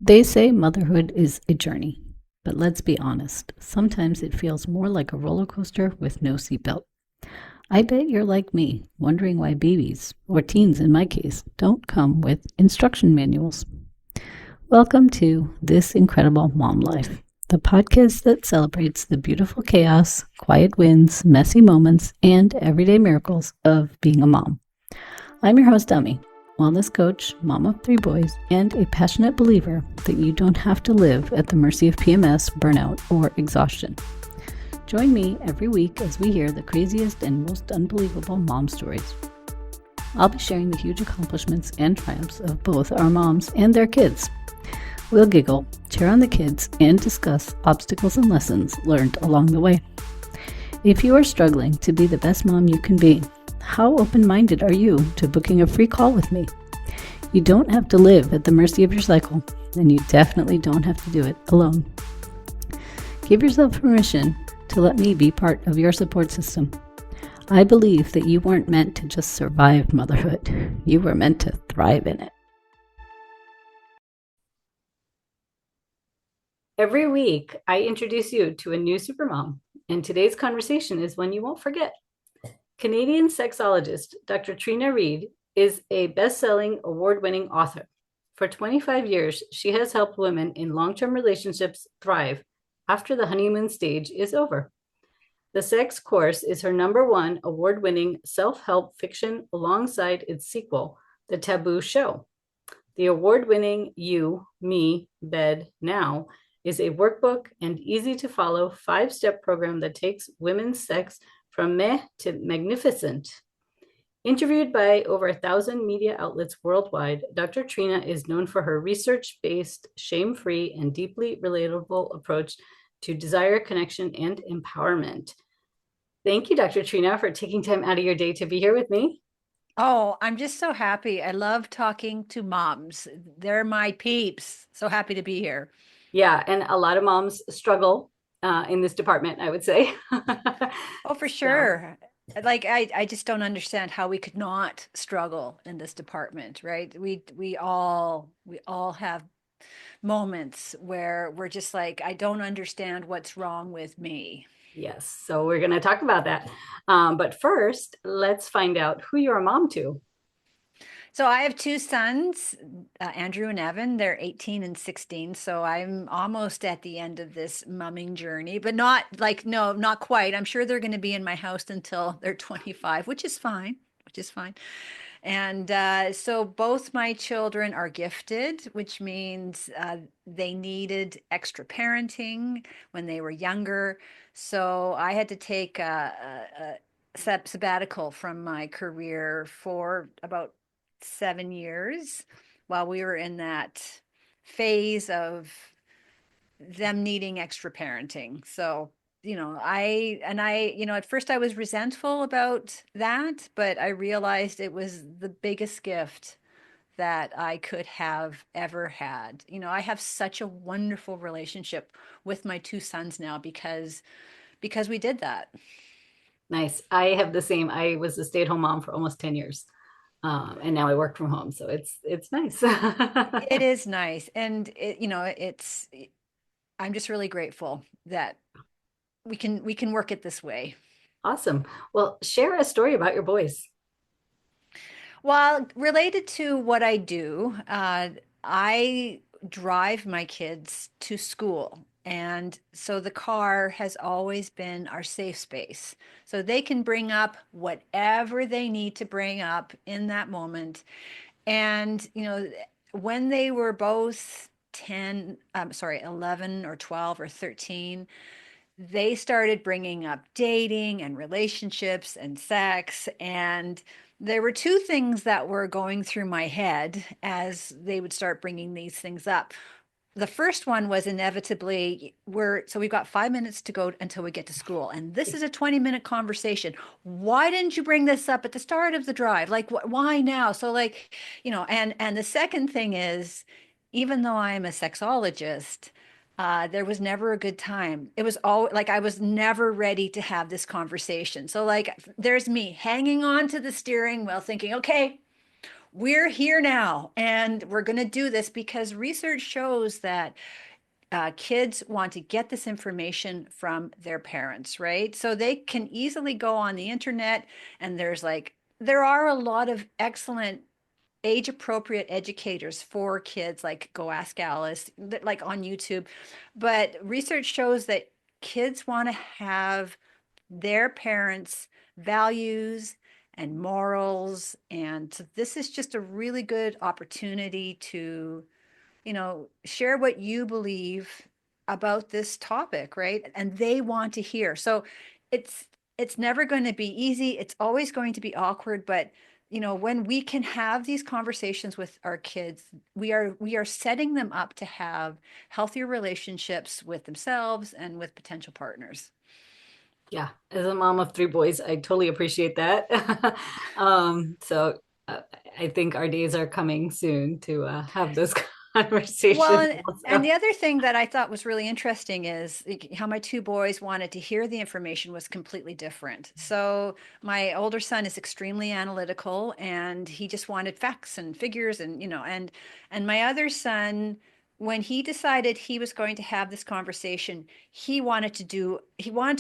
They say motherhood is a journey, but let's be honest, sometimes it feels more like a roller coaster with no seatbelt. I bet you're like me, wondering why babies, or teens in my case, don't come with instruction manuals. Welcome to This Incredible Mom Life, the podcast that celebrates the beautiful chaos, quiet wins, messy moments, and everyday miracles of being a mom. I'm your host, Dummy, wellness coach, mom of 3 boys, and a passionate believer that you don't have to live at the mercy of PMS, burnout, or exhaustion. Join me every week as we hear the craziest and most unbelievable mom stories. I'll be sharing the huge accomplishments and triumphs of both our moms and their kids. We'll giggle, cheer on the kids, and discuss obstacles and lessons learned along the way. If you are struggling to be the best mom you can be, how open-minded are you to booking a free call with me? You don't have to live at the mercy of your cycle, and you definitely don't have to do it alone. Give yourself permission to let me be part of your support system. I believe that you weren't meant to just survive motherhood. You were meant to thrive in it. Every week, I introduce you to a new supermom, and today's conversation is one you won't forget. Canadian sexologist Dr. Trina Read is a best-selling, award-winning author. For 25 years, she has helped women in long-term relationships thrive after the honeymoon stage is over. The Sex Course is her #1 award-winning self-help fiction alongside its sequel, The Taboo Show. The award-winning You, Me, Bed, Now is a workbook and easy-to-follow 5-step program that takes women's sex from meh to magnificent. Interviewed by over 1,000 media outlets worldwide, Dr. Trina is known for her research-based, shame-free, and deeply relatable approach to desire, connection, and empowerment. Thank you, Dr. Trina, for taking time out of your day to be here with me. Oh, I'm just so happy. I love talking to moms. They're my peeps. So happy to be here. Yeah, and a lot of moms struggle in this department, I would say. Oh, for So, sure. I just don't understand how we could not struggle in this department, right? We all have moments where we're just like, I don't understand what's wrong with me. yes, so we're going to talk about that. But first, let's find out who you're a mom to. So I have 2 sons, Andrew and Evan. They're 18 and 16. So I'm almost at the end of this mumming journey, but not like, no, not quite. I'm sure they're going to be in my house until they're 25, which is fine, which is fine. And so both my children are gifted, which means they needed extra parenting when they were younger. So I had to take a sabbatical from my career for about 7 years while we were in that phase of them needing extra parenting. So, at first I was resentful about that, but I realized it was the biggest gift that I could have ever had. I have such a wonderful relationship with my 2 sons now because we did that. Nice. I have the same. I was a stay-at-home mom for almost 10 years. And now I work from home, so it's nice. It is nice. And I'm just really grateful that we can work it this way. Awesome. Well, share a story about your boys. Well, related to what I do, I drive my kids to school. And so the car has always been our safe space. So they can bring up whatever they need to bring up in that moment. And, when they were both 11 or 12 or 13, they started bringing up dating and relationships and sex. And there were 2 things that were going through my head as they would start bringing these things up. The first one was inevitably we've got 5 minutes to go until we get to school. And this is a 20-minute conversation. Why didn't you bring this up at the start of the drive? Like, why now? So like, and the second thing is, even though I'm a sexologist, there was never a good time. It was all like I was never ready to have this conversation. So like there's me hanging on to the steering wheel thinking, okay, we're here now and we're going to do this because research shows that kids want to get this information from their parents, right? So they can easily go on the internet and there are a lot of excellent age appropriate educators for kids like Go Ask Alice, like on YouTube. But research shows that kids want to have their parents' values and morals. And so this is just a really good opportunity to, share what you believe about this topic, right? And they want to hear. So it's it's never going to be easy. It's always going to be awkward, but when we can have these conversations with our kids, we are setting them up to have healthier relationships with themselves and with potential partners. Yeah, as a mom of three boys, I totally appreciate that. So I think our days are coming soon to have those Well, conversations and also. the other thing that I thought was really interesting is how my two boys wanted to hear the information was completely different. So my older son is extremely analytical and he just wanted facts and figures and my other son, when he decided he was going to have this conversation, he wanted to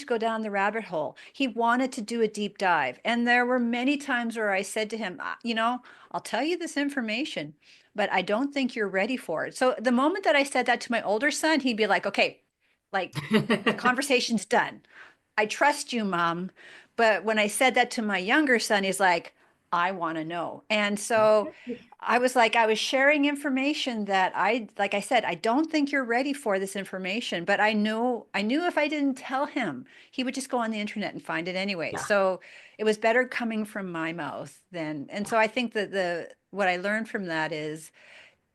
go down the rabbit hole. He wanted to do a deep dive. And there were many times where I said to him, I'll tell you this information, but I don't think you're ready for it. So the moment that I said that to my older son, he'd be like, okay, like the conversation's done. I trust you, mom. But when I said that to my younger son, he's like, I want to know. And so I was sharing information that like I said, I don't think you're ready for this information, but I knew if I didn't tell him, he would just go on the internet and find it anyway. Yeah, So it was better coming from my mouth and so I think that what I learned from that is,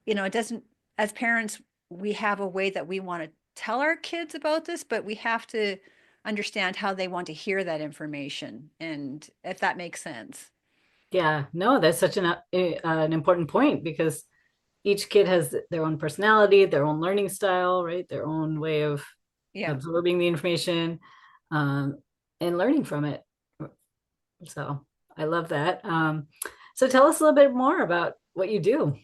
it doesn't, as parents, we have a way that we want to tell our kids about this, but we have to understand how they want to hear that information. And if that makes sense. yeah, no, that's such an important point because each kid has their own personality, their own learning style, right? Their own way of Yeah. absorbing the information um, and learning from it. So I love that. So tell us a little bit more about what you do.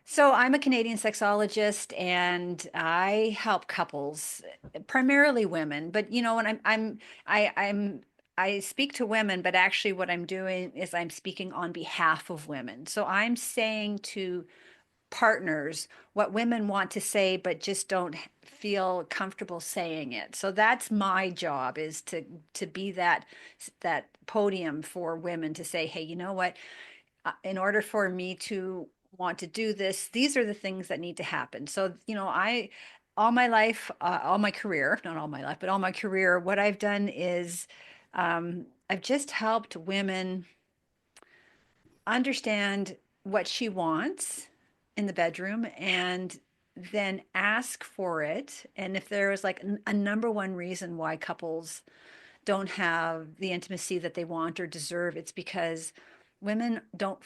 So I'm a Canadian sexologist and I help couples, primarily women, but when I speak to women, but actually what I'm doing is I'm speaking on behalf of women. So I'm saying to partners what women want to say but just don't feel comfortable saying it. So that's my job, is to be that podium for women to say, hey, you know what, in order for me to want to do this, these are the things that need to happen. So, all my life, all my career, not all my life, but all my career, what I've done is I've just helped women understand what she wants in the bedroom and then ask for it. And if there is like a number one reason why couples don't have the intimacy that they want or deserve, it's because women don't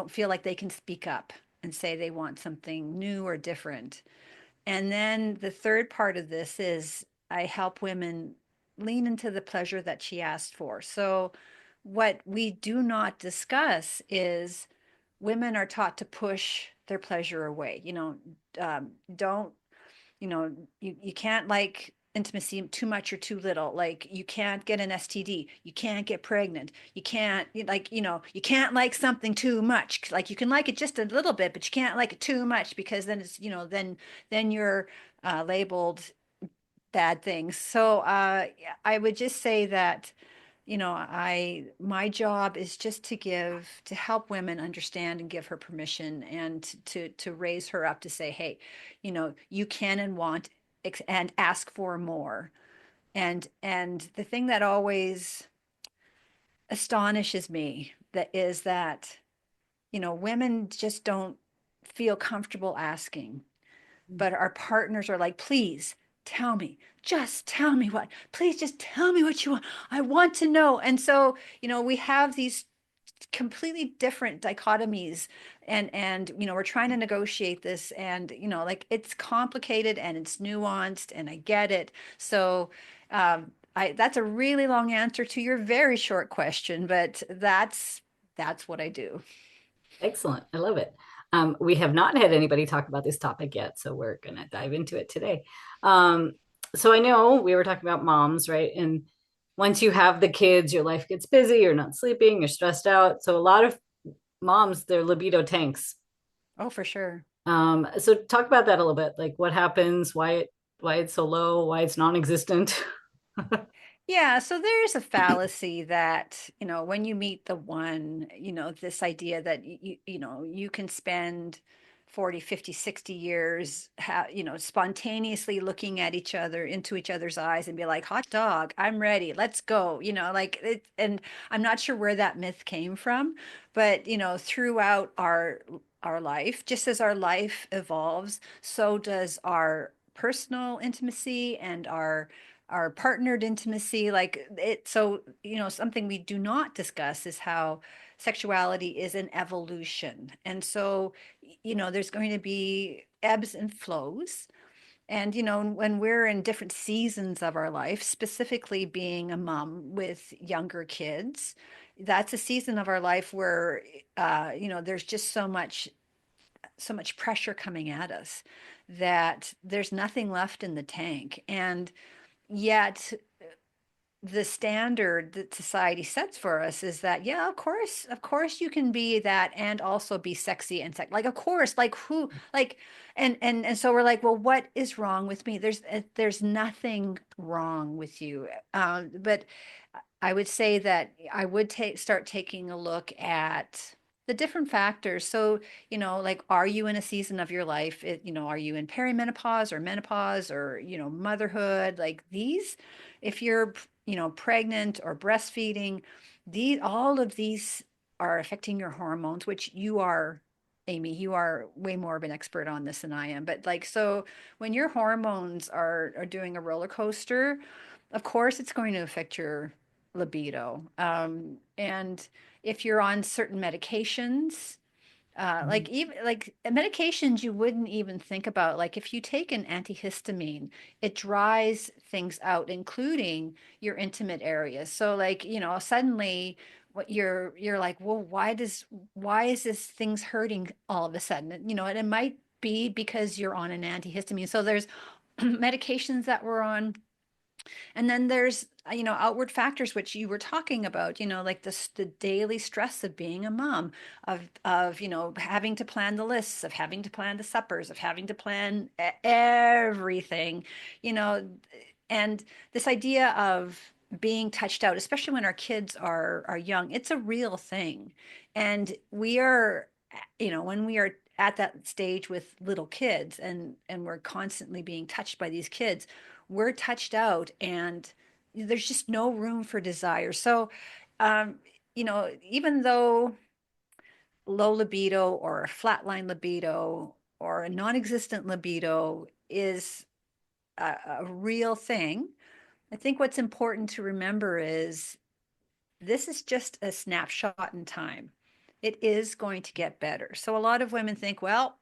feel like they can speak up and say they want something new or different. And then the third part of this is I help women lean into the pleasure that she asked for. So what we do not discuss is women are taught to push their pleasure away. Don't you can't like intimacy too much or too little. Like you can't get an STD, you can't get pregnant, you can't you can't like something too much. Like you can like it just a little bit, but you can't like it too much because then it's then you're labeled bad things. So I would just say that I my job is just to help women understand and give her permission and to raise her up to say, hey, you can and want and ask for more. And the thing that always astonishes me that women just don't feel comfortable asking, but our partners are like, please tell me, just tell me please just tell me what you want. I want to know. And so, we have these completely different dichotomies and we're trying to negotiate this and like it's complicated and it's nuanced and I get it. So that's a really long answer to your very short question, but that's what I do. Excellent. I love it. We have not had anybody talk about this topic yet, so we're going to dive into it today. Um, so I know we were talking about moms, right? And once you have the kids, your life gets busy, you're not sleeping, you're stressed out. So a lot of moms, their libido tanks. Oh, for sure. So talk about that a little bit, like what happens, why it's so low, why it's non-existent. Yeah, so there's a fallacy that, when you meet the one, this idea that you can spend 40, 50, 60 years, spontaneously looking at each other into each other's eyes and be like, hot dog, I'm ready, let's go, like it. And I'm not sure where that myth came from, but throughout our life, just as our life evolves, so does our personal intimacy and our partnered intimacy, like it. So something we do not discuss is how sexuality is an evolution. And so there's going to be ebbs and flows. And when we're in different seasons of our life, specifically being a mom with younger kids, that's a season of our life where there's just so much pressure coming at us that there's nothing left in the tank. And yet the standard that society sets for us is that, yeah, of course you can be that and also be sexy and like, of course, like who, like, and so we're like, well, what is wrong with me? There's nothing wrong with you. But I would say that I would start taking a look at the different factors. So, like, are you in a season of your life? Are you in perimenopause or menopause or, motherhood? Like these, if you're, pregnant or breastfeeding, all of these are affecting your hormones, which you are, Amy, you are way more of an expert on this than I am. But like, so when your hormones are doing a roller coaster, of course it's going to affect your libido. And if you're on certain medications, like even like medications you wouldn't even think about, like if you take an antihistamine, it dries things out, including your intimate areas. So like, suddenly what you're like, well, why is this thing's hurting all of a sudden? And it might be because you're on an antihistamine. So there's medications that we're on, and then there's, outward factors, which you were talking about, like the daily stress of being a mom, of, having to plan the lists, of having to plan the suppers, of having to plan everything, you know, and this idea of being touched out, especially when our kids are young, it's a real thing. And we are, when we are at that stage with little kids and we're constantly being touched by these kids, we're touched out and there's just no room for desire. So, um, even though low libido or a flatline libido or a non-existent libido is a real thing, I think what's important to remember is this is just a snapshot in time. It is going to get better. So a lot of women think, well,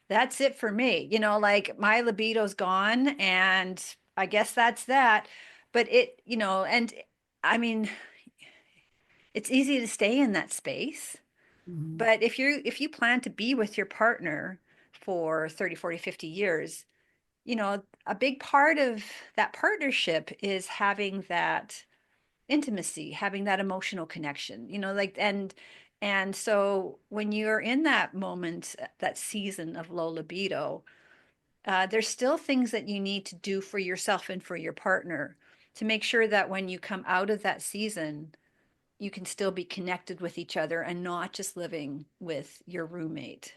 that's it for me. Like my libido's gone and I guess that's that. But and I mean, it's easy to stay in that space. Mhm. But if you plan to be with your partner for 30, 40, 50 years, a big part of that partnership is having that intimacy, having that emotional connection, like, and so when you're in that moment, that season of low libido, there's still things that you need to do for yourself and for your partner to make sure that when you come out of that season, you can still be connected with each other and not just living with your roommate.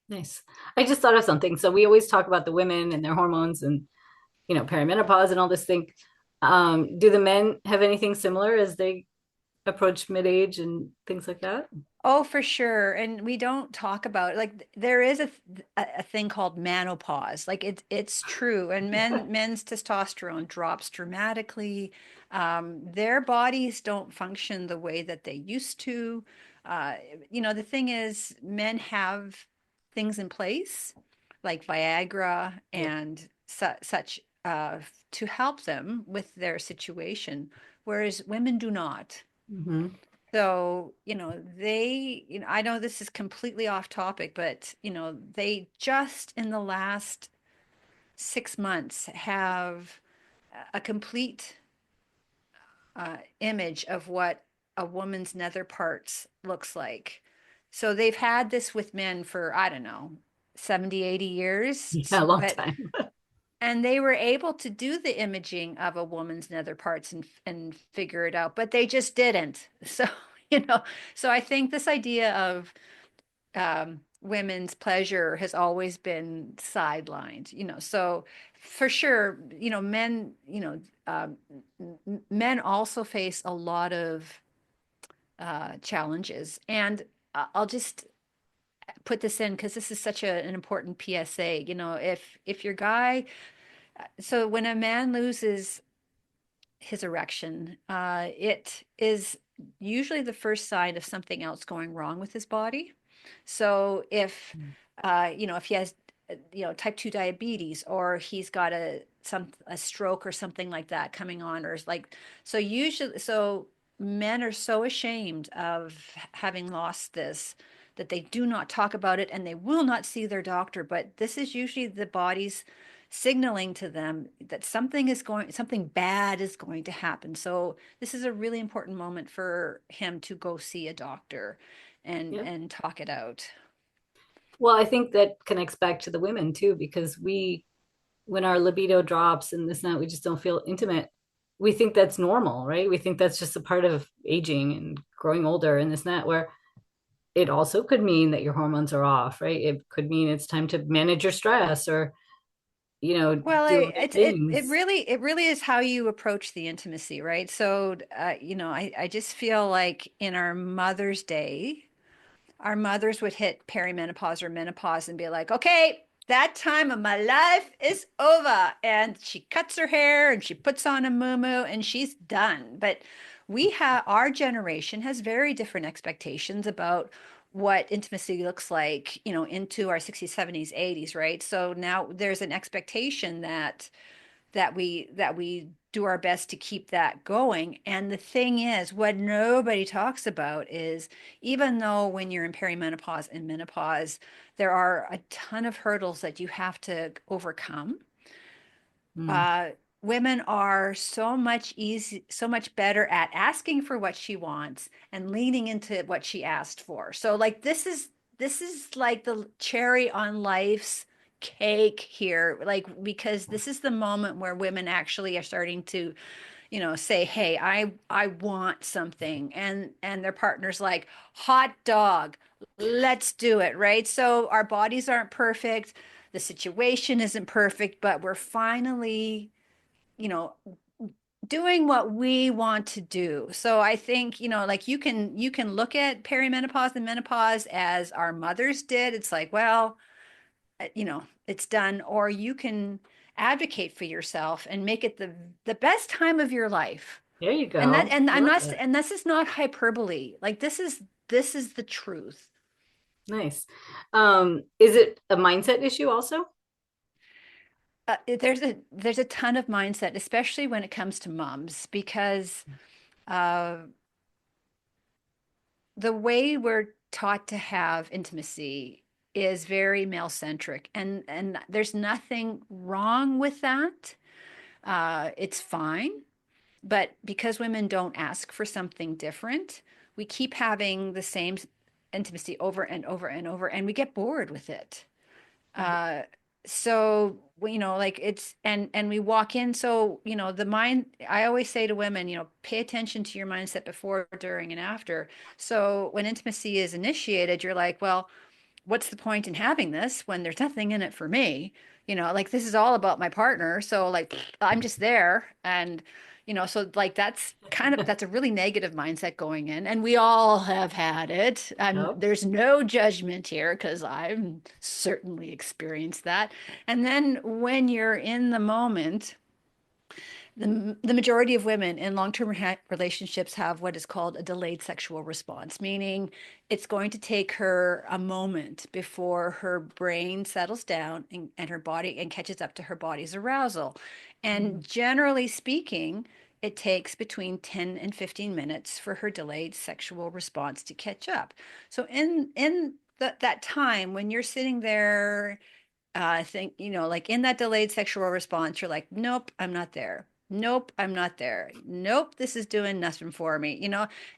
Nice. I just thought of something. So we always talk about the women and their hormones and perimenopause and all this thing. Do the men have anything similar as they approach mid-age and things like that? Oh, for sure. And we don't talk about, like, there is a thing called menopause. Like it's true. And men's testosterone drops dramatically. Their bodies don't function the way that they used to. Uh, the thing is, men have things in place like Viagra Yep. and such, to help them with their situation, whereas women do not. Hmm. So, I know this is completely off topic, but, they just in the last 6 months have a complete image of what a woman's nether parts looks like. So they've had this with men for, I don't know, 70, 80 years, Yeah, a long but time. and they were able to do the imaging of a woman's nether parts and figure it out, but they just didn't. So, you know, so I think this idea of women's pleasure has always been sidelined, so for sure, men, men also face a lot of challenges. And I'll just put this in because this is such an important PSA. If your guy, so when a man loses his erection, it is usually the first sign of something else going wrong with his body. So if he has, type 2 diabetes, or he's got a stroke or something like that coming on, or like, so men are so ashamed of having lost this that they do not talk about it and they will not see their doctor. But this is usually the body's signaling to them that something bad is going to happen. So this is a really important moment for him to go see a doctor and Yep. and talk it out. Well, I think that connects back to the women too, because when our libido drops and this and that, we just don't feel intimate. We think that's normal, right? We think that's just a part of aging and growing older and this and that, where it also could mean that your hormones are off, right? It could mean it's time to manage your stress or, Well, do other things. it really is how you approach the intimacy, right? So, I just feel like in our Mother's Day, our mothers would hit perimenopause or menopause and be like, okay, that time of my life is over. And she cuts her hair and she puts on a muumuu and she's done. But our generation has very different expectations about what intimacy looks like, into our 60s, 70s, 80s, right? So now there's an expectation that we do our best to keep that going. And the thing is, what nobody talks about is, even though when you're in perimenopause and menopause, there are a ton of hurdles that you have to overcome. Mm. uh, Women are so much better at asking for what she wants and leaning into what she asked for. So like this is like the cherry on life's cake here, like, because this is the moment where women actually are starting to, say, hey, I want something, and their partner's like, hot dog, let's do it, right? So our bodies aren't perfect, the situation isn't perfect, but we're finally, you know doing what we want to do. So I think, like, you can look at perimenopause and menopause as our mothers did. It's like, well, it's done. Or you can advocate for yourself and make it the best time of your life. There you And that go. and I I'm love not that. and this is not hyperbole. Like, this is the truth. Nice. Is it a mindset issue also? There's a ton of mindset, especially when it comes to moms, because uh, the way we're taught to have intimacy is very male centric, and there's nothing wrong with that. It's fine, but because women don't ask for something different, we keep having the same intimacy over and over and over, and we get bored with it. uh so like, it's and we walk in, so the mind, I always say to women, pay attention to your mindset before, during, and after. So when intimacy is initiated, you're like, well, what's the point in having this when there's nothing in it for me? Like, this is all about my partner. So like, I'm just there. And, so like, that's a really negative mindset going in. And we all have had it. Yep. There's no judgment here because I've certainly experienced that. And then when you're in the moment, the majority of women in long-term relationships have what is called a delayed sexual response, meaning it's going to take her a moment before her brain settles down and her body and catches up to her body's arousal. And generally speaking, it takes between 10 and 15 minutes for her delayed sexual response to catch up. So that time when you're sitting there, I think, like in that delayed sexual response, you're like, nope, I'm not there. Nope, I'm not there. Nope, this is doing nothing for me.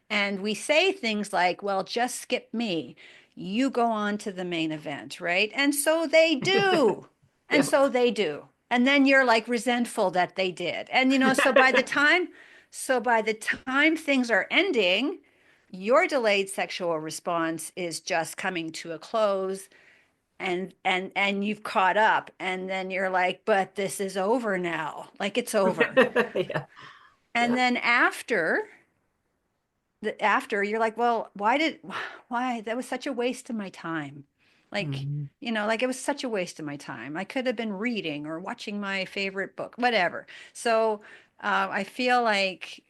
And we say things like, well, just skip me. You go on to the main event, right? And so they do. And Yep. so they do. And then you're like resentful that they did. And so by the time things are ending, your delayed sexual response is just coming to a close, and you've caught up, and then you're like, but this is over now, like it's over. Yeah. And Yeah. then after you're like, well, why that was such a waste of my time, like Mhm. like it was such a waste of my time. I could have been reading or watching my favorite book, whatever. So I feel like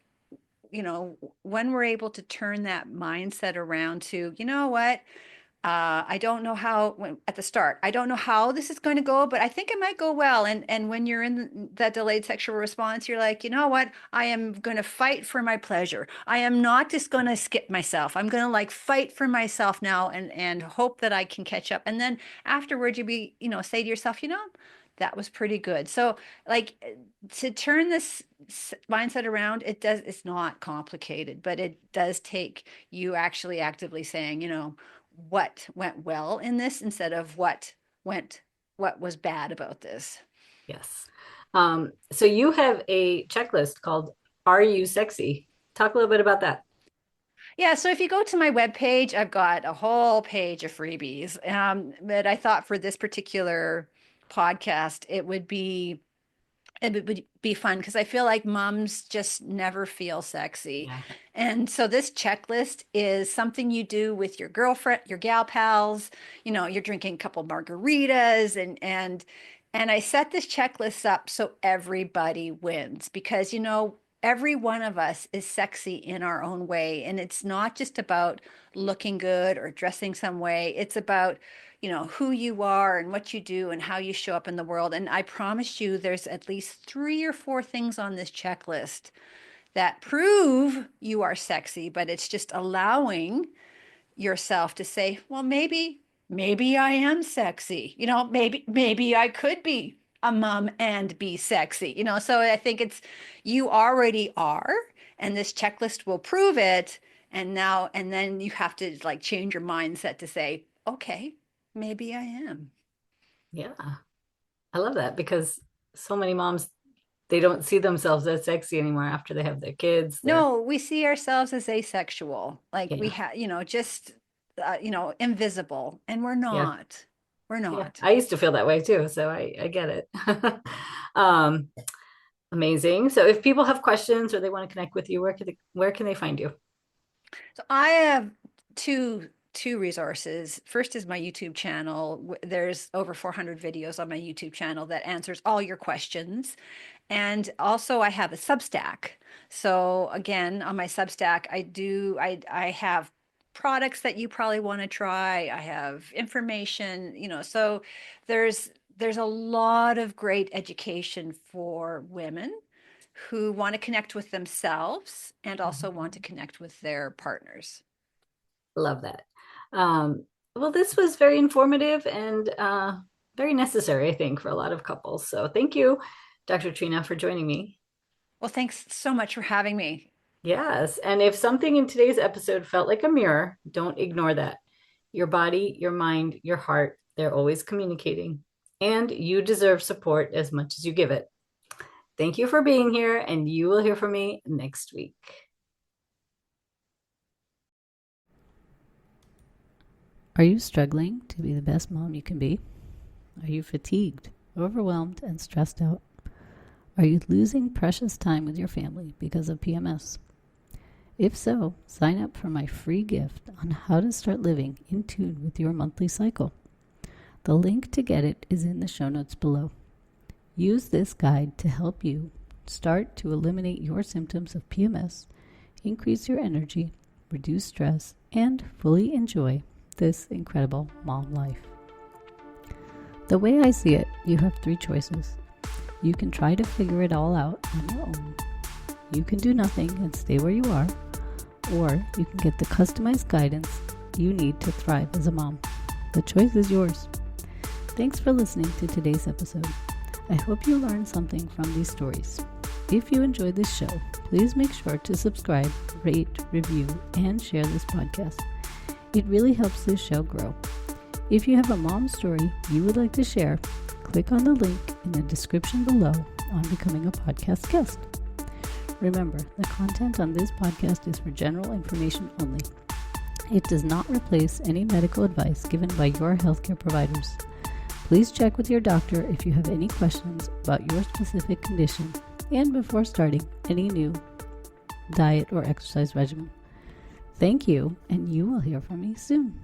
when we're able to turn that mindset around to, what, I don't know at the start, I don't know how this is going to go, but I think it might go well. And when you're in that delayed sexual response, you're like, you know what? I am going to fight for my pleasure. I am not just going to skip myself. I'm going to like fight for myself now, and hope that I can catch up. And then afterwards, say to yourself, that was pretty good. So like, to turn this mindset around, it's not complicated, but it does take you actually actively saying, what went well in this instead of what was bad about this. Yes. So you have a checklist called Are You Sexy? Talk a little bit about that. Yeah, so if you go to my webpage, I've got a whole page of freebies. But I thought for this particular podcast, it would be fun because I feel like moms just never feel sexy. Yeah. And so this checklist is something you do with your girlfriend, your gal pals. You're drinking a couple margaritas, and I set this checklist up so everybody wins, because every one of us is sexy in our own way, and it's not just about looking good or dressing some way. It's about who you are and what you do and how you show up in the world. And I promise you, there's at least 3 or 4 things on this checklist that prove you are sexy, but it's just allowing yourself to say, well, maybe I am sexy. Maybe I could be a mom and be sexy. So I think you already are, and this checklist will prove it. And then you have to like change your mindset to say, okay, maybe I am. Yeah. I love that because so many moms, they don't see themselves as sexy anymore after they have their kids. They're, No, we see ourselves as asexual, like we yeah. have, just, invisible, and we're Yeah. not. We're Yeah. not. I used to feel that way too. So I get it. um, Amazing. So if people have questions or they want to connect with you, where can they find you? So I have two resources. First is my YouTube channel. There's over 400 videos on my YouTube channel that answers all your questions. And also I have a Substack. So again, on my Substack, I have products that you probably want to try. I have information, so there's a lot of great education for women who want to connect with themselves and also want to connect with their partners. Love that. Well, this was very informative and very necessary, I think, for a lot of couples. So thank you, Dr. Trina, for joining me. Well, thanks so much for having me. Yes. And if something in today's episode felt like a mirror, don't ignore that. Your body, your mind, your heart, they're always communicating. And you deserve support as much as you give it. Thank you for being here, and you will hear from me next week. Are you struggling to be the best mom you can be? Are you fatigued, overwhelmed, and stressed out? Are you losing precious time with your family because of PMS? If so, sign up for my free gift on how to start living in tune with your monthly cycle. The link to get it is in the show notes below. Use this guide to help you start to eliminate your symptoms of PMS, increase your energy, reduce stress, and fully enjoy this incredible mom life. The way I see it, you have 3 choices. You can try to figure it all out on your own. You can do nothing and stay where you are, or you can get the customized guidance you need to thrive as a mom. The choice is yours. Thanks for listening to today's episode. I hope you learned something from these stories. If you enjoyed this show, please make sure to subscribe, rate, review, and share this podcast. It really helps this show grow. If you have a mom story you would like to share, click on the link in the description below on becoming a podcast guest. Remember, the content on this podcast is for general information only. It does not replace any medical advice given by your healthcare providers. Please check with your doctor if you have any questions about your specific condition and before starting any new diet or exercise regimen. Thank you, and you will hear from me soon.